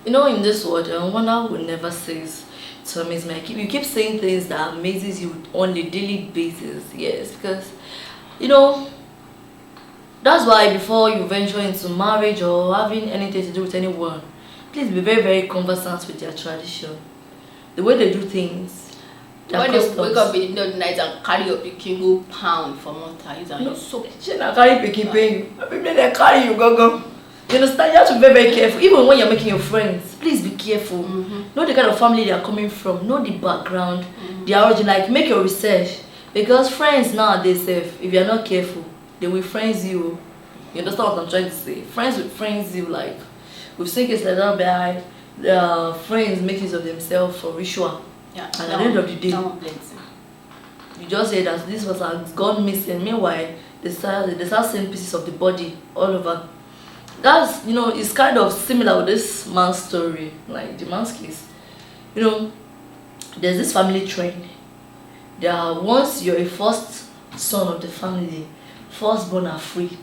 You know, in this world, one will never cease to amaze me. You keep saying things that amazes you on a daily basis. Yes, because you know that's why before you venture into marriage or having anything to do with anyone, please be very very conversant with their tradition, the way they do things, their When they customs. wake up in the middle of the night and carry your pikin go pound for more times and you're so She not carry pikin pay you. People they carry you go. You understand? You have to be very, very careful. Even when you're making your friends, please be careful. Know the kind of family they are coming from. Know the background, the origin. Like make your research, because friends nowadays, if you're not careful, they will friends you. You understand what I'm trying to say? Friends will friends you. Like we've seen cases like that by friends make use of themselves for ritual. yeah. And at the end of the day, plenty. you just say that this was has gone missing. Meanwhile, they start seeing pieces of the body all over. That's, it's kind of similar with this man's story, like the man's case. There's this family trend. Once you're a first son of the family, firstborn are free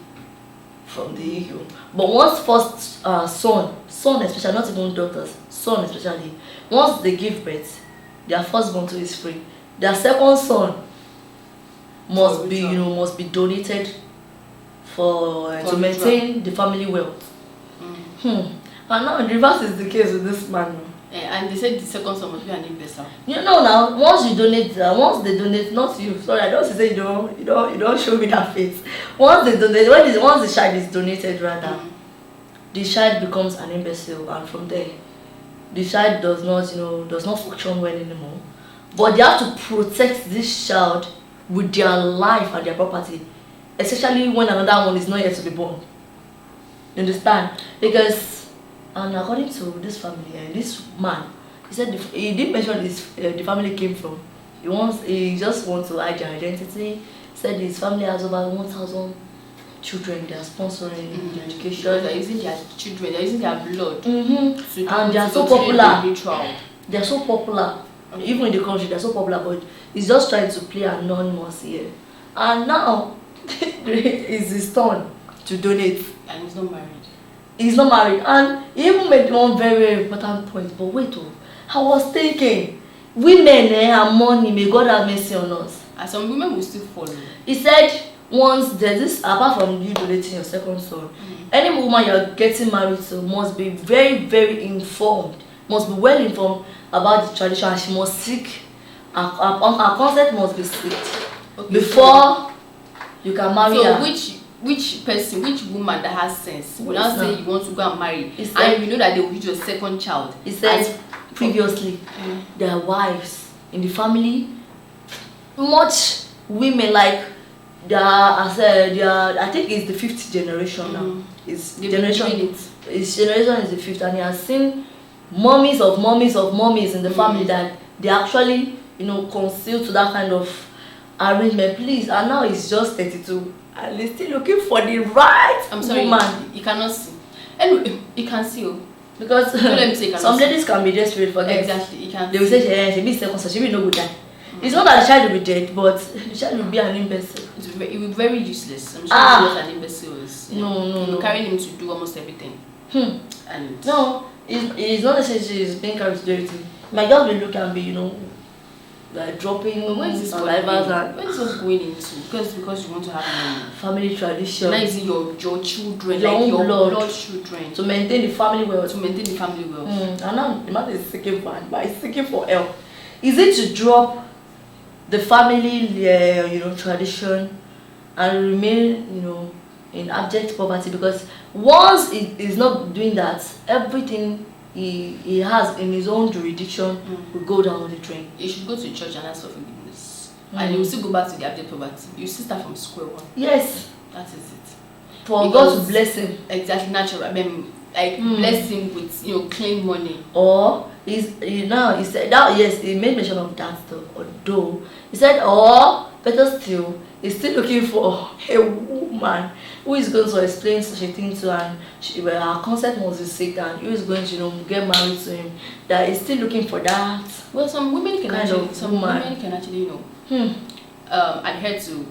from the ego. But once first son especially, not even daughters, son especially, once they give birth, their firstborn too is free. Their second son must be donated for to maintain the family wealth. And now the reverse is the case with this man. And they said the second son must be an investor. Now once you donate, once they donate, not you. Sorry, I don't say you don't show me that face. Once they donate, once the child is donated, rather, the child becomes an imbecile, and from there, the child does not function well anymore. But they have to protect this child with their life and their property, especially when another one is not yet to be born. You understand? Because, and according to this family, this man, he said he didn't mention the family came from. He just wants to hide their identity. Said his family has over 1,000 children. They are sponsoring their education. They're using their children. They're using their blood. And they are so popular. They are so popular. Even in the country, they're so popular, but he's just trying to play anonymous here. And now, it's his turn to donate. And he's not married. He's not married. And he even made one very, very important point. But wait, I was thinking, women and money, may God have mercy on us. And some women will still follow. He said, once there's this, apart from you donating your second son, any woman you're getting married to must be very, very informed, must be well informed about the tradition, and she must seek, her consent must be sought before you can marry her. So which woman that has sense will now say you want to go and marry, said, and you know that they will use your second child? He said previously, their wives in the family, much women like I think it's the 5th generation now. His generation is the 5th, and he has seen mummies of mummies in the family that they actually conceal to that kind of arrangement. Please, and now he's just 32 and he's still looking for the right woman. You cannot see. Anyway, you can see. Because some ladies can be desperate for this. Exactly, you can. They will say she be second, so she will not go die. It's not that the child will be dead, but the child will be an imbecile. It will be very useless. I'm sure what an imbecile is. No. Carrying him to do almost everything. And no, it's not necessarily he's being carried to do everything. My girl will look and be, like dropping when is this going into? Because you want to have money. Family tradition. Now is it your children, your blood children. To maintain the family wealth. And now the man is seeking for it, but he's seeking for help. Is it to drop the family tradition and remain in abject poverty? Because once he is not doing that, everything he has in his own jurisdiction will go down the drain. You should go to church and ask for forgiveness, and you will still go back to the abject poverty. You still start from square one. Yes, that is it. For God to bless him. Exactly, natural. I mean, bless him with clean money. Or he said that, yes, he made mention of that though. Although he said, or better still, he's still looking for a woman who is going to explain such a thing to her, and her consent must be sick, and who is going to get married to him. That he's still looking for that. Well, some women can actually adhere to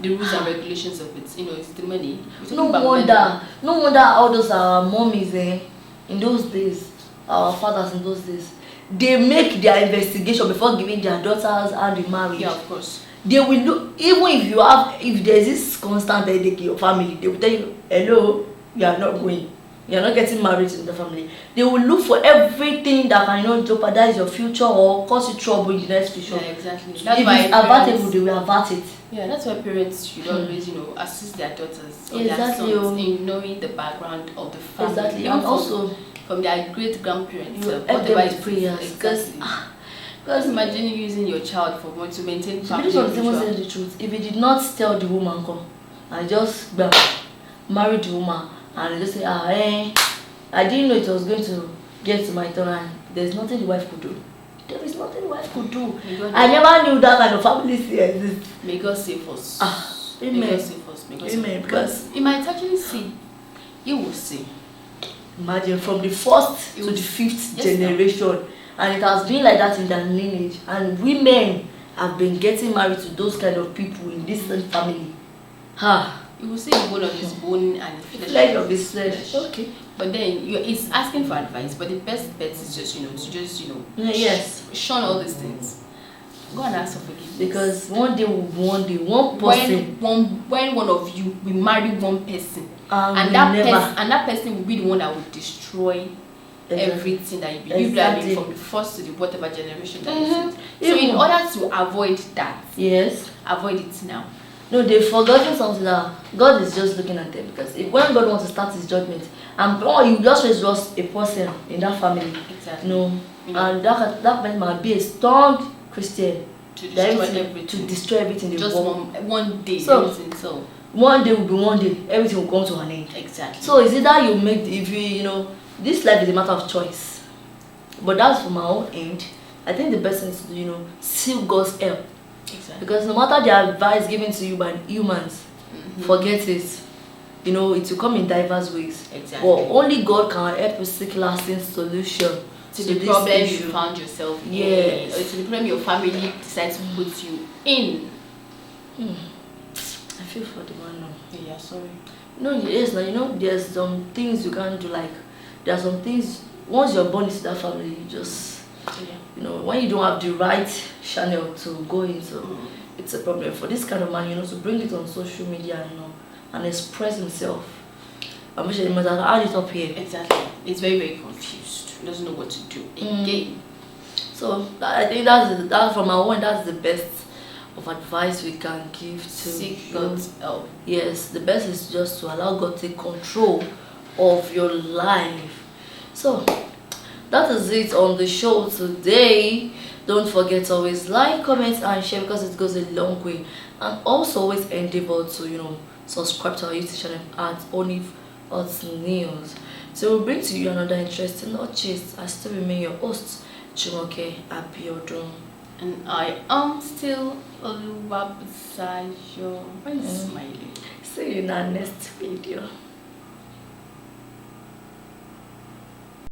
the rules and regulations of it. It's the money. No wonder all those mummies in those days our fathers in those days, they make their investigation before giving their daughters hand in marriage. Yeah, of course. They will look, even if there's this constant headache in your family, they will tell you, hello, you are not going. You are not getting married in the family. They will look for everything that can jeopardize your future or cause you trouble in the next future. Yeah, exactly. That's if it's abatable, they will avert it. Yeah, that's why parents should always, assist their daughters or their Exactly. sons in knowing the background of the family. Exactly. And also from their great grandparents. Help them with prayers. Because imagine using your child to maintain family. This was the truth. If he did not tell the woman, come, I just married the woman, and they just say, I didn't know it was going to get to my turn, and there's nothing the wife could do. There is nothing the wife could do. I never knew that kind of family exists. May God save us. Amen. May God save us. Amen. Because you might actually see, you will see. Imagine from the first to the fifth generation, and it has been like that in their lineage, and women have been getting married to those kind of people in this family. You will see the bone of his bone and the flesh of his flesh. Okay. But then it's asking for advice. But the best bet is just yes, shun all these things. Go and ask for forgiveness. Because one person. When one of you will marry one person, and that person will be the one that will destroy everything that you believe. Exactly. From the first to the whatever generation that is. So in order to avoid that, avoid it now. No, they've forgotten something that God is just looking at them, because when God wants to start his judgment, and you just raise a person in that family. Exactly. And that man might be a strong Christian to destroy everything. Just one day. So one day will be one day, everything will come to an end. Exactly. So is it that you make this life is a matter of choice. But that's from my own end. I think the best thing is to seek God's help. Exactly. Because no matter the advice given to you by humans, forget it. It will come in diverse ways. Exactly. But only God can help you seek lasting solution to the problem you found yourself in. Yes. Or to the problem your family decides to put you in. I feel for the man now. Yeah, sorry. No, yes, there's some things you can't do. Like, there are some things, once you're born into that family, you just when you don't have the right channel to go into, it's a problem for this kind of man, to bring it on social media and express himself. I'm sure he must have add it up here. Exactly. It's very, very confused. He doesn't know what to do again. So I think that's from our own, that's the best of advice we can give to seek God's help. Yes, the best is just to allow God to take control of your life. So that is it on the show today. Don't forget to always like, comment, and share, because it goes a long way. And also always endeavor to subscribe to our YouTube channel at ONIF News. So we'll bring to you another interesting gist. I still remain your host, Jumoke Abiodun. And I am still Oluwabusayo. Why is smiling? See you in our next video.